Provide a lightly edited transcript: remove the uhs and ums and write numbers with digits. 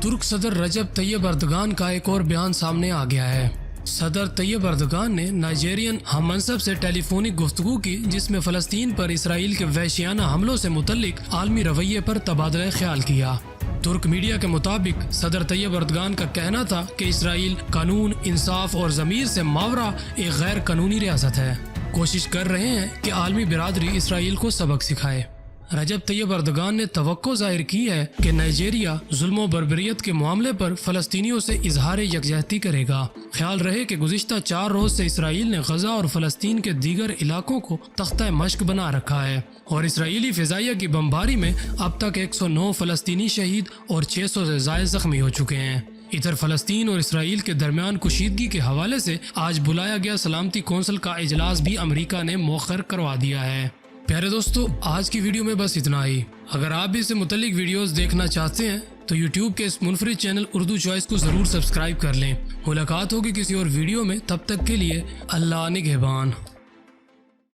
तुर्क सदर रजब तैयब अर्दगान का एक और बयान सामने आ गया है। सदर तैयब अर्दगान ने नाइजेरियन हममनसब से टेलीफोनिक गुफ्तगू की, जिसमें फ़लस्तीन पर इसराइल के वहशियाना हमलों से मुतल्लिक आलमी रवैये पर तबादला ख्याल किया। तुर्क मीडिया के मुताबिक सदर तैयब अर्दगान का कहना था कि इसराइल कानून, इंसाफ और ज़मीर से मावरा एक गैर कानूनी रियासत है। कोशिश कर रहे हैं कि आलमी बिरादरी इसराइल को सबक सिखाए। रजब तैयब अर्दगान ने तवक्को जाहिर की है कि नाइजेरिया जुल्म और बर्बरियत के मामले पर फ़लस्तीनियों से इजहार यकजहती करेगा। ख्याल रहे कि गुज़िश्ता 4 रोज़ से इसराइल ने गजा और फ़लस्तीन के दीगर इलाकों को तख्ता मश्क बना रखा है और इसराइली फ़िज़ाइया की बमबारी में अब तक 109 फ़लस्तीनी शहीद और 600 से ज़ायद ज़ख्मी हो चुके हैं। इधर फ़लस्तीन और इसराइल के दरमियान कुशीदगी के हवाले से आज बुलाया गया सलामती कौंसिल का इजलास भी अमेरिका ने मौखर करवा दिया है। प्यारे दोस्तों, आज की वीडियो में बस इतना ही। अगर आप भी इससे मुतल्लिक वीडियोस देखना चाहते हैं तो YouTube के इस मुनफरिद चैनल उर्दू चॉइस को ज़रूर सब्सक्राइब कर लें। मुलाकात होगी किसी और वीडियो में, तब तक के लिए अल्लाह निगहबान।